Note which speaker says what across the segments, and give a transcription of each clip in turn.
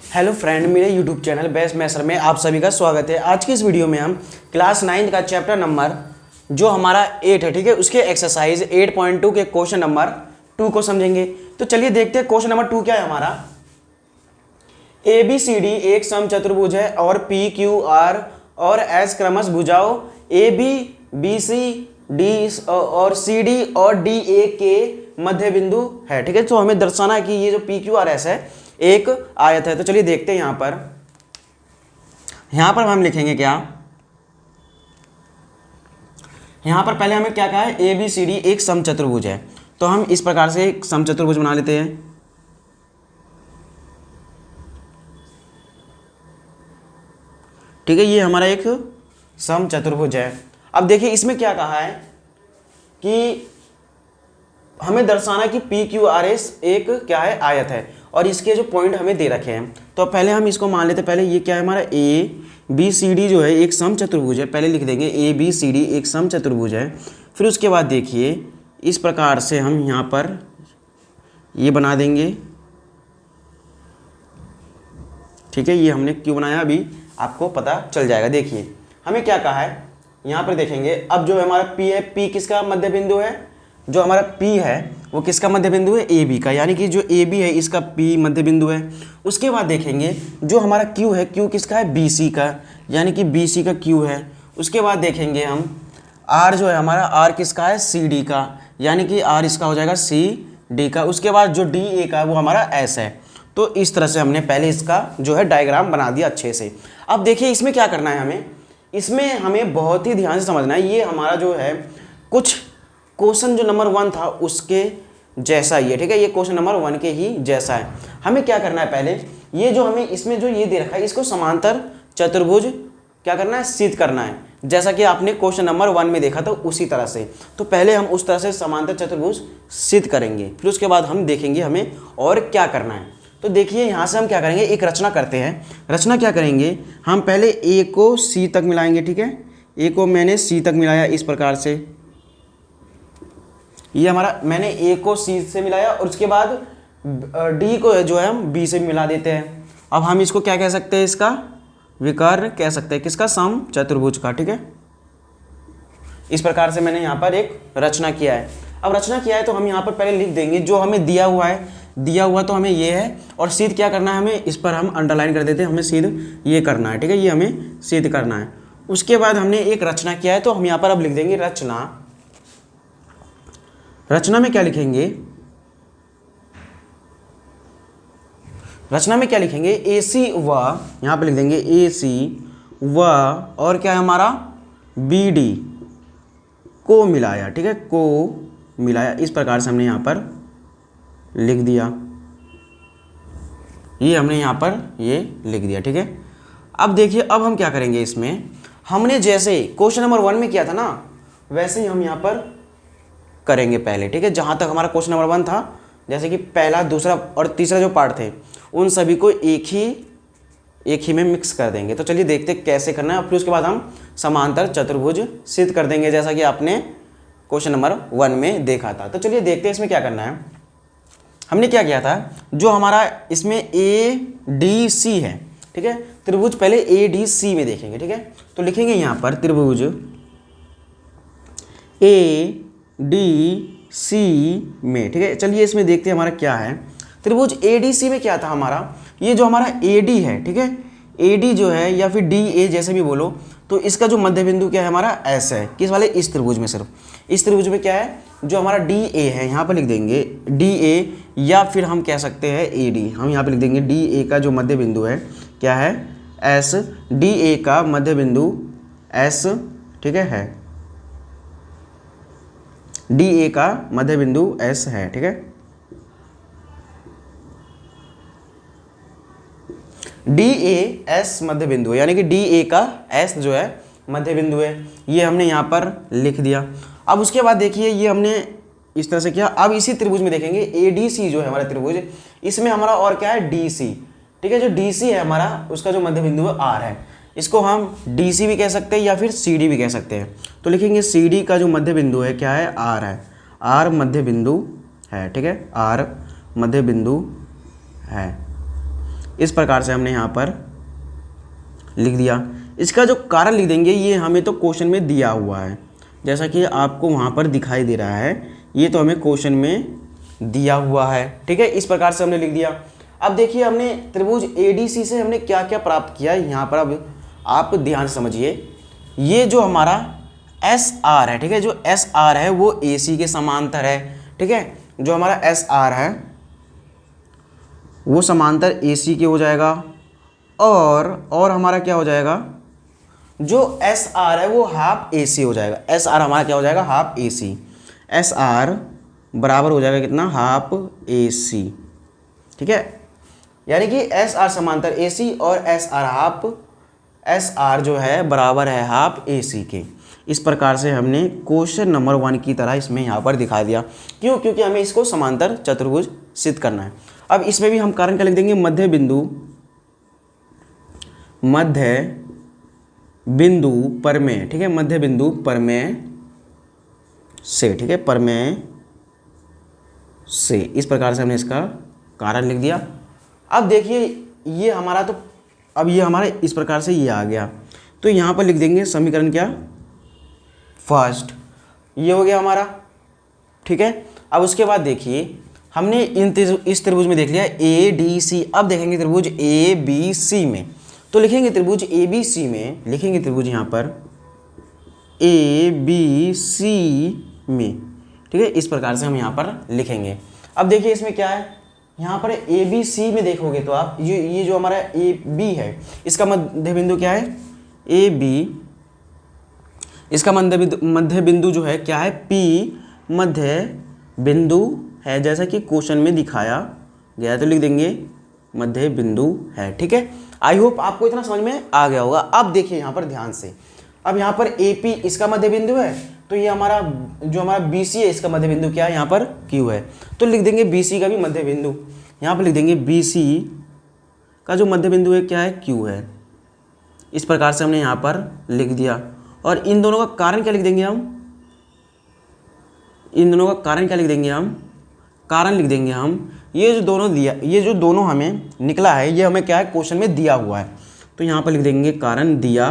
Speaker 1: Hello friend, मेरे YouTube channel best मैसर में आप सभी का स्वागत है। आज की इस वीडियो में हम क्लास 9 का चैप्टर नंबर जो हमारा 8 है, ठीक है, उसके एक्सरसाइज 8.2 के क्वेश्चन नंबर 2 को समझेंगे। तो चलिए देखते हैं क्वेश्चन नंबर 2 क्या है हमारा। ए बी सी डी एक समचतुर्भुज है और पी क्यू आर और एस क्रमश भुजाओं A B B C D और सी डी और डी ए के मध्य बिंदु है, ठीक है। तो हमें दर्शाना है कि ये जो पी क्यू आर एस है एक आयत है। तो चलिए देखते हैं यहां पर हम लिखेंगे क्या। यहां पर पहले हमें क्या कहा है, ए बी सी डी एक समचतुर्भुज है। तो हम इस प्रकार से एक समचतुर्भुज बना लेते हैं। ठीक है, ये हमारा एक समचतुर्भुज है। अब देखिए इसमें क्या कहा है कि हमें दर्शाना कि पी क्यू आर एस एक क्या है, आयत है, और इसके जो पॉइंट हमें दे रखे हैं। तो पहले हम इसको मान लेते हैं। पहले ये क्या है हमारा, ए बी सी डी जो है एक समचतुर्भुज है। पहले लिख देंगे ए बी सी डी एक समचतुर्भुज है। फिर उसके बाद देखिए इस प्रकार से हम यहाँ पर ये बना देंगे। ठीक है, ये हमने क्यों बनाया अभी आपको पता चल जाएगा। देखिए हमें क्या कहा है, यहाँ पर देखेंगे। अब जो हमारा पी है, पी किसका मध्य बिंदु है, जो हमारा पी है वो किसका मध्य बिंदु है, ए बी का, यानी कि जो ए बी है इसका पी मध्य बिंदु है। उसके बाद देखेंगे जो हमारा क्यू है, क्यू किसका है, बी सी का, यानी कि बी सी का क्यू है। उसके बाद देखेंगे हम आर जो है हमारा, आर किसका है, सी डी का, यानी कि आर इसका हो जाएगा सी डी का। उसके बाद जो डी ए का वो हमारा एस है। तो इस तरह से हमने पहले इसका जो है डायग्राम बना दिया अच्छे से। अब देखिए इसमें क्या करना है हमें, इसमें हमें बहुत ही ध्यान से समझना है। ये हमारा जो है कुछ क्वेश्चन जो नंबर 1 था उसके जैसा ही है, ठीक है, ये क्वेश्चन नंबर 1 के ही जैसा है। हमें क्या करना है, पहले ये जो हमें इसमें जो ये दे रखा है इसको समांतर चतुर्भुज क्या करना है, सिद्ध करना है, जैसा कि आपने क्वेश्चन नंबर 1 में देखा था उसी तरह से। तो पहले हम उस तरह से समांतर चतुर्भुज सिद्ध करेंगे, फिर उसके बाद हम देखेंगे हमें और क्या करना है। तो देखिए यहाँ से हम क्या करेंगे, एक रचना करते हैं। रचना क्या करेंगे, हम पहले ए को सी तक मिलाएंगे, ठीक है, ए को मैंने सी तक मिलाया इस प्रकार से। ये हमारा मैंने ए को सी से मिलाया और उसके बाद डी को जो है हम बी से मिला देते हैं। अब हम इसको क्या कह सकते हैं, इसका विकर्ण कह सकते हैं, किसका, सम चतुर्भुज का, ठीक है। इस प्रकार से मैंने यहाँ पर एक रचना किया है। अब रचना किया है तो हम यहाँ पर पहले लिख देंगे जो हमें दिया हुआ है। दिया हुआ तो हमें ये है, और सिद्ध क्या करना है हमें, इस पर हम अंडरलाइन कर देते हैं, हमें सिद्ध ये करना है, ठीक है, ये हमें सिद्ध करना है। उसके बाद हमने एक रचना किया है तो हम यहाँ पर अब लिख देंगे रचना। रचना में क्या लिखेंगे, रचना में क्या लिखेंगे, ए सी व, यहाँ पे लिख देंगे ए सी व, और क्या है हमारा, बी डी को मिलाया, ठीक है, को मिलाया। इस प्रकार से हमने यहाँ पर लिख दिया, ये हमने यहाँ पर ये लिख दिया, ठीक है। अब देखिए अब हम क्या करेंगे, इसमें हमने जैसे क्वेश्चन नंबर 1 में किया था ना वैसे ही हम यहाँ पर करेंगे पहले, ठीक है। जहाँ तक हमारा क्वेश्चन नंबर 1 था, जैसे कि पहला, दूसरा और तीसरा जो पार्ट थे उन सभी को एक ही में मिक्स कर देंगे। तो चलिए देखते हैं कैसे करना है। फिर उसके बाद हम समांतर चतुर्भुज सिद्ध कर देंगे, जैसा कि आपने क्वेश्चन नंबर 1 में देखा था। तो चलिए देखते हैं इसमें क्या करना है। हमने क्या किया था, जो हमारा इसमें ए डी सी है, ठीक है, त्रिभुज पहले ए डी सी में देखेंगे, ठीक है। तो लिखेंगे यहाँ पर त्रिभुज ए डी सी में, ठीक है। चलिए इसमें देखते हैं हमारा क्या है। त्रिभुज ए डी सी में क्या था हमारा, ये जो हमारा ए डी है, ठीक है, ए डी जो है या फिर डी ए जैसे भी बोलो, तो इसका जो मध्य बिंदु क्या है हमारा, एस है। किस वाले, इस त्रिभुज में, सिर्फ इस त्रिभुज में क्या है, जो हमारा डी ए है, यहाँ पर लिख देंगे डी ए, या फिर हम कह सकते हैं ए डी। हम यहाँ पर लिख देंगे डी ए का जो मध्य बिंदु है क्या है, एस। डी ए का मध्य बिंदु एस, ठीक है, डी ए का मध्य बिंदु एस है, ठीक है। डी ए एस मध्य बिंदु है, यानी कि डी ए का एस जो है मध्य बिंदु है, ये हमने यहाँ पर लिख दिया। अब उसके बाद देखिए ये हमने इस तरह से किया। अब इसी त्रिभुज में देखेंगे ए डी सी जो है हमारा त्रिभुज, इसमें हमारा और क्या है, डी सी, ठीक है। जो डी सी है हमारा, उसका जो मध्य बिंदु है आर है। इसको हम डी सी भी कह सकते हैं या फिर सी डी भी कह सकते हैं। तो लिखेंगे सी डी का जो मध्य बिंदु है क्या है, आर है, आर मध्य बिंदु है, ठीक है, आर मध्य बिंदु है। इस प्रकार से हमने यहाँ पर लिख दिया। इसका जो कारण लिख देंगे ये हमें तो क्वेश्चन में दिया हुआ है, जैसा कि आपको वहाँ पर दिखाई दे रहा है, ये तो हमें क्वेश्चन में दिया हुआ है। ठीक है, इस प्रकार से हमने लिख दिया। अब देखिए हमने त्रिभुज ADC से हमने क्या क्या प्राप्त किया है यहाँ पर, अब आप ध्यान से समझिए। ये जो हमारा SR है, ठीक है, जो SR है वो AC के समांतर है। ठीक है, जो हमारा SR है वो समांतर AC के हो जाएगा, और हमारा क्या हो जाएगा, जो SR है वो हाफ AC हो जाएगा। SR हमारा क्या हो जाएगा, हाफ AC। SR बराबर हो जाएगा कितना, हाफ AC। ठीक है, यानी कि SR समांतर AC और SR जो है बराबर है हाफ AC के। इस प्रकार से हमने क्वेश्चन नंबर 1 की तरह इसमें यहाँ पर दिखा दिया। क्यों? क्योंकि हमें इसको समांतर चतुर्भुज सिद्ध करना है। अब इसमें भी हम कारण क्या लिख देंगे, मध्य बिंदु परमेय। ठीक है, मध्य बिंदु परमेय से, ठीक है, परमेय से। इस प्रकार से हमने इसका कारण लिख दिया। अब देखिए ये हमारा तो, अब ये हमारा इस प्रकार से ये आ गया, तो यहाँ पर लिख देंगे समीकरण क्या, फर्स्ट। ये हो गया हमारा। ठीक है, अब उसके बाद देखिए हमने इस त्रिभुज में देख लिया ADC। अब देखेंगे त्रिभुज ABC में, तो लिखेंगे त्रिभुज ABC में, लिखेंगे त्रिभुज यहाँ पर ABC में। ठीक है, इस प्रकार से हम यहाँ पर लिखेंगे। अब देखिए इसमें क्या है, यहाँ पर ABC में देखोगे तो आप ये जो हमारा AB है इसका मध्य बिंदु क्या है, AB। इसका मध्य बिंदु जो है क्या है, P मध्य बिंदु है, जैसा कि क्वेश्चन में दिखाया गया है, तो लिख देंगे मध्य बिंदु है। ठीक है, आई होप आपको इतना समझ में आ गया होगा। अब देखिए यहाँ पर ध्यान से, अब यहाँ पर AP इसका मध्य बिंदु है, तो ये हमारा जो हमारा BC है इसका मध्य बिंदु क्या है, यहाँ पर Q है, तो लिख देंगे BC का भी मध्य बिंदु। यहाँ पर लिख देंगे BC का जो मध्य बिंदु है क्या है, Q है। इस प्रकार से हमने यहाँ पर लिख दिया। और इन दोनों का कारण क्या लिख देंगे हम, इन दोनों का कारण क्या लिख देंगे हम, कारण लिख देंगे हम ये जो दोनों हमें निकला है ये हमें क्या है, क्वेश्चन में दिया हुआ है, तो यहाँ पर लिख देंगे कारण दिया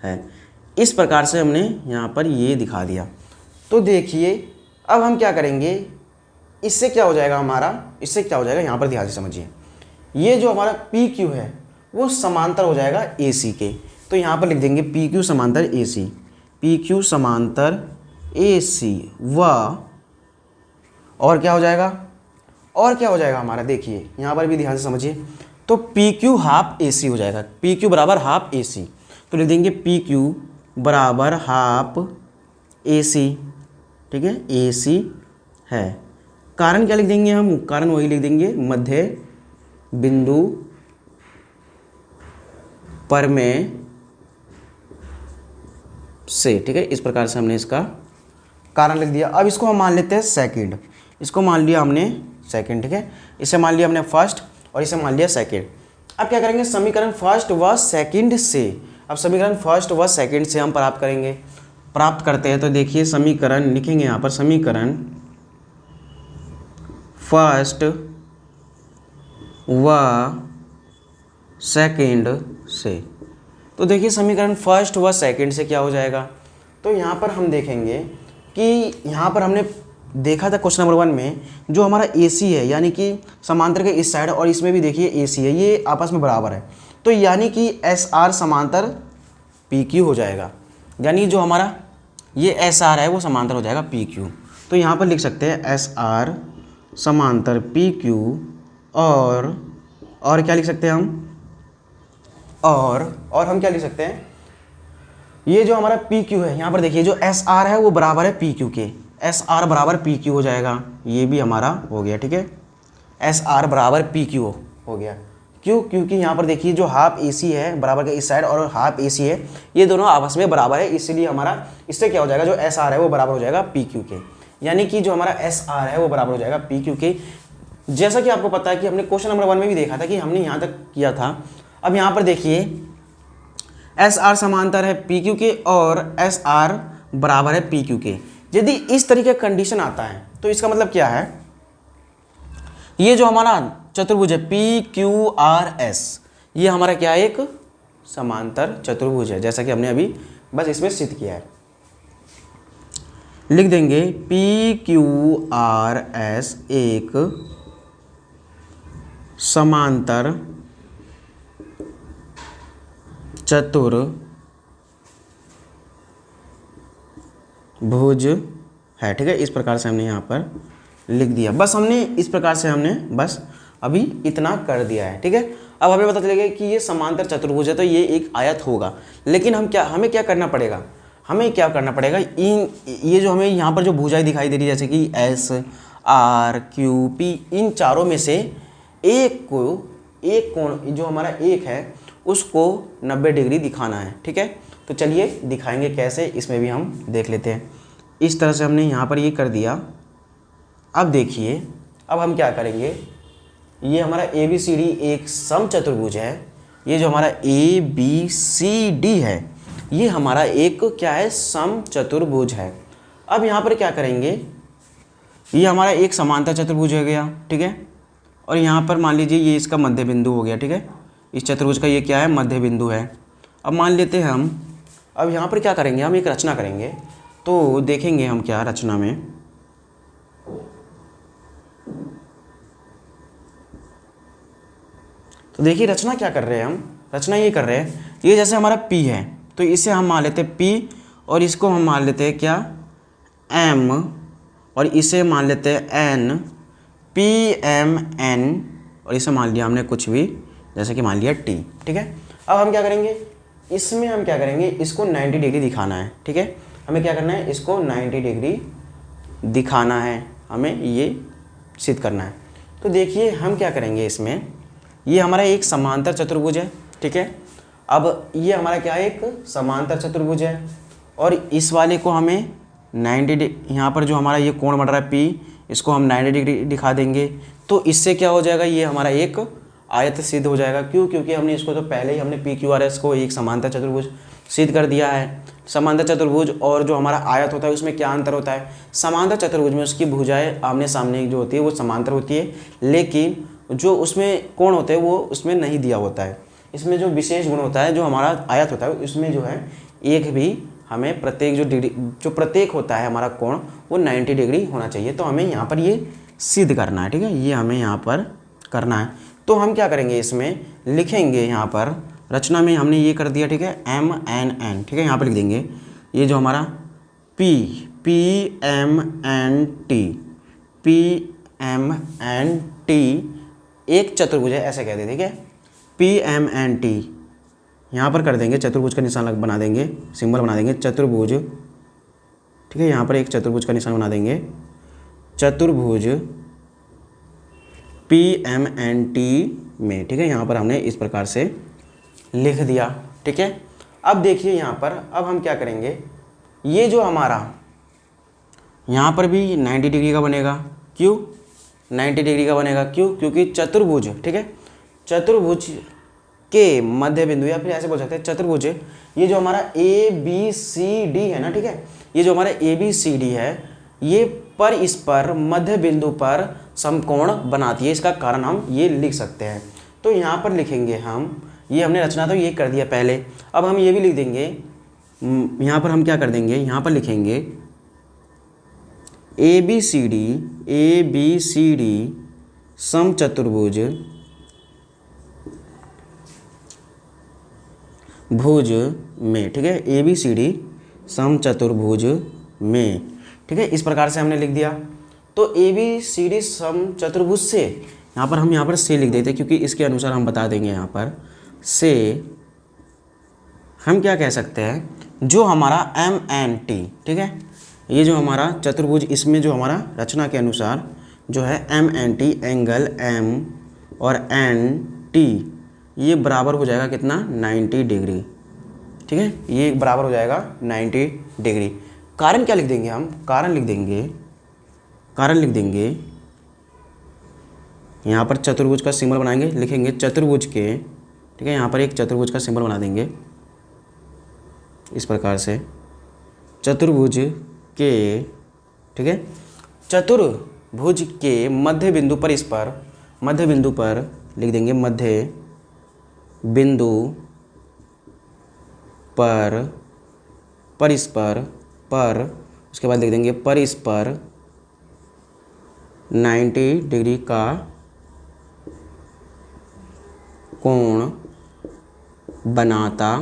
Speaker 1: है। इस प्रकार से हमने यहाँ पर ये दिखा दिया। तो देखिए अब हम क्या करेंगे, इससे क्या हो जाएगा हमारा, इससे क्या हो जाएगा, यहाँ पर ध्यान से समझिए। ये जो हमारा PQ है वो समांतर हो जाएगा AC के, तो यहाँ पर लिख देंगे PQ समांतर AC, PQ समांतर AC व, और क्या हो जाएगा, और क्या हो जाएगा हमारा, देखिए यहाँ पर भी ध्यान से समझिए। तो PQ हाफ AC हो जाएगा, PQ बराबर हाफ AC, तो लिख देंगे PQ बराबर हाफ AC। ठीक है, AC है। कारण क्या लिख देंगे हम, कारण वही लिख देंगे मध्य बिंदु परमेय से। ठीक है, इस प्रकार से हमने इसका कारण लिख दिया। अब इसको हम मान लेते हैं सेकंड, इसको मान लिया हमने सेकंड। ठीक है, इसे मान लिया हमने फर्स्ट और इसे मान लिया सेकंड। अब क्या करेंगे, समीकरण फर्स्ट व सेकंड से, अब समीकरण फर्स्ट व सेकंड से हम प्राप्त करते हैं। तो देखिए समीकरण लिखेंगे यहाँ पर, समीकरण फर्स्ट व सेकंड से। तो देखिए समीकरण फर्स्ट व सेकंड से क्या हो जाएगा, तो यहाँ पर हम देखेंगे कि यहाँ पर हमने देखा था क्वेश्चन नंबर 1 में जो हमारा AC है, यानी कि समांतर के इस साइड, और इसमें भी देखिए AC है, ये आपस में बराबर है, तो यानी कि SR समांतर PQ हो जाएगा, यानी जो हमारा ये SR है वो समांतर हो जाएगा PQ। तो यहाँ पर लिख सकते हैं SR समांतर PQ, और क्या लिख सकते हैं हम, और हम क्या लिख सकते हैं, ये जो हमारा PQ है यहाँ पर देखिए जो SR है वो बराबर है PQ के, SR बराबर PQ हो जाएगा, ये भी हमारा हो गया। ठीक है, SR बराबर PQ हो गया। क्यों? क्योंकि यहाँ पर देखिए जो हाफ AC है बराबर के इस साइड और हाफ AC है, ये दोनों आपस में बराबर है, इसलिए हमारा इससे क्या हो जाएगा, जो SR है वो बराबर हो जाएगा PQ के, यानी कि जो हमारा SR है वो बराबर हो जाएगा PQ के। जैसा कि आपको पता है कि हमने क्वेश्चन नंबर 1 में भी देखा था कि हमने यहाँ तक किया था। अब यहाँ पर देखिए SR समांतर है PQ के और SR बराबर है PQ के। यदि इस तरीके का कंडीशन आता है तो इसका मतलब क्या है, ये जो हमारा चतुर्भुज है PQRS, ये हमारा क्या है, एक समांतर चतुर्भुज है, जैसा कि हमने अभी बस इसमें सिद्ध किया है। लिख देंगे PQRS एक समांतर चतुर्भुज है। ठीक है, इस प्रकार से हमने यहाँ पर लिख दिया। बस हमने इस प्रकार से हमने बस अभी इतना कर दिया है। ठीक है, अब हमें पता चलेगा कि ये समांतर चतुर्भुज है तो ये एक आयत होगा। लेकिन हमें क्या करना पड़ेगा, ये जो हमें यहाँ पर जो भुजाएं दिखाई दे रही है, जैसे कि SRQP, इन चारों में से एक कोण जो हमारा एक है उसको 90 डिग्री दिखाना है। ठीक है, तो चलिए दिखाएंगे कैसे, इसमें भी हम देख लेते हैं। इस तरह से हमने यहाँ पर ये कर दिया। अब देखिए, अब हम क्या करेंगे, ये हमारा ABCD एक समचतुर्भुज है। ये जो हमारा ABCD है ये हमारा एक क्या है, समचतुर्भुज है। अब यहाँ पर क्या करेंगे, ये हमारा एक समांतर चतुर्भुज हो गया। ठीक है, और यहाँ पर मान लीजिए ये इसका मध्य बिंदु हो गया। ठीक है, इस चतुर्भुज का ये क्या है, मध्य बिंदु है। अब मान लेते हैं हम, अब यहाँ पर क्या करेंगे, हम एक रचना करेंगे। तो देखेंगे हम क्या रचना में, तो देखिए रचना क्या कर रहे हैं हम, रचना ये कर रहे हैं, ये जैसे हमारा P है तो इसे हम मान लेते हैं P, और इसको हम मान लेते हैं क्या, M, और इसे मान लेते हैं N, PMN, और इसे मान लिया हमने कुछ भी, जैसे कि मान लिया T। ठीक है, अब हम क्या करेंगे, इसमें हम क्या करेंगे, इसको 90 डिग्री दिखाना है। ठीक है, हमें क्या करना है, इसको 90 डिग्री दिखाना है, हमें ये सिद्ध करना है। तो देखिए हम क्या करेंगे, इसमें ये हमारा एक समांतर चतुर्भुज है। ठीक है, अब ये हमारा क्या है, एक समांतर चतुर्भुज है, और इस वाले को हमें 90 डिग्री, यहाँ पर जो हमारा ये कोण बन रहा है P, इसको हम 90 डिग्री दिखा देंगे। तो इससे क्या हो जाएगा, ये हमारा एक आयत सिद्ध हो जाएगा। क्यों, क्योंकि हमने इसको तो पहले ही हमने PQRS को एक समांतर चतुर्भुज सिद्ध कर दिया है। समांतर चतुर्भुज और जो हमारा आयत होता है उसमें क्या अंतर होता है, समांतर चतुर्भुज में उसकी भुजाएं आमने सामने जो होती है वो समांतर होती है, लेकिन जो उसमें कोण होते हैं वो उसमें नहीं दिया होता है। इसमें जो विशेष गुण होता है, जो हमारा आयत होता है उसमें जो है एक भी हमें प्रत्येक होता है हमारा कोण वो 90 डिग्री होना चाहिए। तो हमें यहाँ पर ये सिद्ध करना है। ठीक है, ये हमें यहाँ पर करना है। तो हम क्या करेंगे, इसमें लिखेंगे, यहाँ पर रचना में हमने ये कर दिया। ठीक है, MNN। ठीक है, यहाँ पर लिख देंगे ये जो हमारा PMNT एक चतुर्भुज है, ऐसे कह दें। ठीक है, PMNT यहाँ पर कर देंगे, चतुर्भुज का निशान बना देंगे, सिंबल बना देंगे चतुर्भुज। ठीक है, यहाँ पर एक चतुर्भुज का निशान बना देंगे, चतुर्भुज PMNT में। ठीक है, यहाँ पर हमने इस प्रकार से लिख दिया। ठीक है, अब देखिए यहाँ पर, अब हम क्या करेंगे, ये जो हमारा यहाँ पर भी 90 डिग्री का बनेगा। क्यों 90 डिग्री का बनेगा, क्यों, क्योंकि चतुर्भुज, ठीक है, चतुर्भुज के मध्य बिंदु, या फिर ऐसे बोल सकते हैं चतुर्भुज, ये जो हमारा ABCD है ना, ठीक है, ये जो हमारा ABCD है ये पर इस पर मध्य बिंदु पर समकोण बनाती है। इसका कारण हम ये लिख सकते हैं। तो यहाँ पर लिखेंगे हम, ये हमने रचना तो ये कर दिया पहले, अब हम ये भी लिख देंगे। यहाँ पर हम क्या कर देंगे, यहाँ पर लिखेंगे ABCD समचतुर्भुज भुज में। ठीक है, ABCD समचतुर्भुज में। ठीक है, इस प्रकार से हमने लिख दिया। तो ABCD समचतुर्भुज से यहाँ पर से लिख देते, क्योंकि इसके अनुसार हम बता देंगे। यहाँ पर से हम क्या कह सकते हैं, जो हमारा MNT, ठीक है, ये जो हमारा चतुर्भुज, इसमें जो हमारा रचना के अनुसार जो है MNT एंगल M और NT ये बराबर हो जाएगा कितना, 90 डिग्री। ठीक है, ये बराबर हो जाएगा 90 डिग्री। कारण क्या लिख देंगे हम, कारण लिख देंगे यहाँ पर चतुर्भुज का सिंबल बनाएंगे, लिखेंगे चतुर्भुज के। ठीक है, यहाँ पर एक चतुर्भुज का सिंबल बना देंगे इस प्रकार से, चतुर्भुज के। ठीक है, चतुर्भुज के मध्य बिंदु पर इस पर मध्य बिंदु पर लिख देंगे मध्य बिंदु पर परिस्पर पर, उसके बाद लिख देंगे परिस्पर 90 डिग्री का कोण बनाता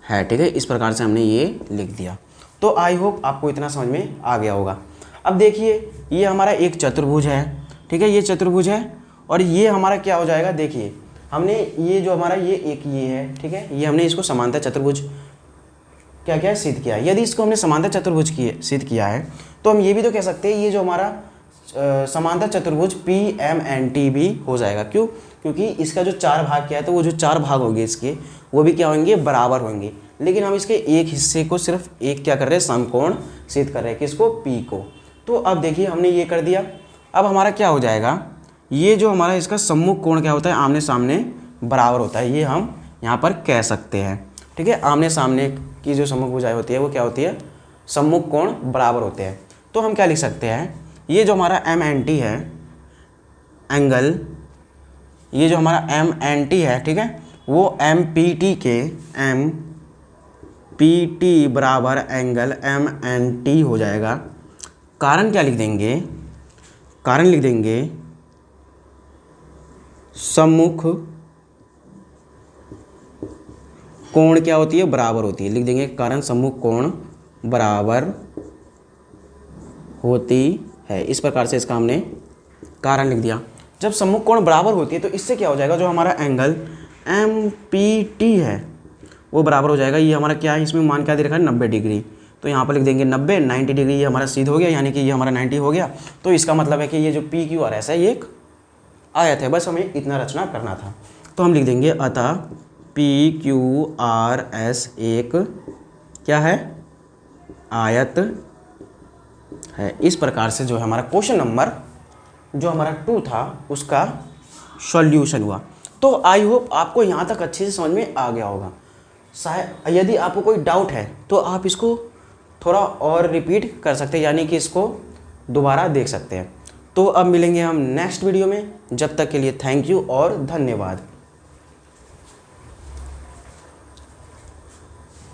Speaker 1: है। ठीक है, इस प्रकार से हमने ये लिख दिया। तो आई होप आपको इतना समझ में आ गया होगा। अब देखिए ये हमारा एक चतुर्भुज है। ठीक है, ये चतुर्भुज है और ये हमारा क्या हो जाएगा, देखिए हमने ये जो हमारा ये एक ये है, ठीक है, ये हमने इसको समांतर चतुर्भुज क्या क्या सिद्ध किया है। यदि इसको हमने समांतर चतुर्भुज सिद्ध किया है तो हम ये भी तो कह सकते हैं ये जो हमारा समांतर चतुर्भुज PMNT भी हो जाएगा। क्यों? क्योंकि इसका जो 4 भाग किया है तो वो जो 4 भाग होंगे इसके वो भी क्या होंगे, बराबर होंगे। लेकिन हम इसके एक हिस्से को सिर्फ एक क्या कर रहे हैं, समकोण सिद्ध कर रहे हैं, किसको, P को। तो अब देखिए हमने ये कर दिया। अब हमारा क्या हो जाएगा, ये जो हमारा इसका सम्मुख कोण क्या होता है, आमने सामने बराबर होता है, ये हम यहाँ पर कह सकते हैं। ठीक है, आमने सामने की जो सम्मुख भुजाएं होती है वो क्या होती है, सम्मुख कोण बराबर होते हैं। तो हम क्या लिख सकते हैं, ये जो हमारा MNT है एंगल, ये जो हमारा MNT है, ठीक है, वो MPT के MPT बराबर एंगल MNT हो जाएगा। कारण क्या लिख देंगे, कारण लिख देंगे सम्मुख कोण क्या होती है, बराबर होती है, लिख देंगे कारण सम्मुख कोण बराबर होती है। इस प्रकार से इसका हमने कारण लिख दिया। जब सम्मुख कोण बराबर होती है तो इससे क्या हो जाएगा, जो हमारा एंगल MPT है वो बराबर हो जाएगा, ये हमारा क्या है, इसमें मान क्या दे रखा है, 90 डिग्री। तो यहाँ पर लिख देंगे 90 डिग्री, ये हमारा सिद्ध हो गया, यानी कि ये हमारा 90 हो गया। तो इसका मतलब है कि ये जो PQRS है ये एक आयत है, बस हमें इतना रचना करना था। तो हम लिख देंगे अतः PQRS एक क्या है, आयत है। इस प्रकार से जो है हमारा क्वेश्चन नंबर जो हमारा 2 था उसका सॉल्यूशन हुआ। तो आई होप आपको यहाँ तक अच्छे से समझ में आ गया होगा। शायद यदि आपको कोई डाउट है तो आप इसको थोड़ा और रिपीट कर सकते हैं, यानी कि इसको दोबारा देख सकते हैं। तो अब मिलेंगे हम नेक्स्ट वीडियो में, जब तक के लिए थैंक यू और धन्यवाद।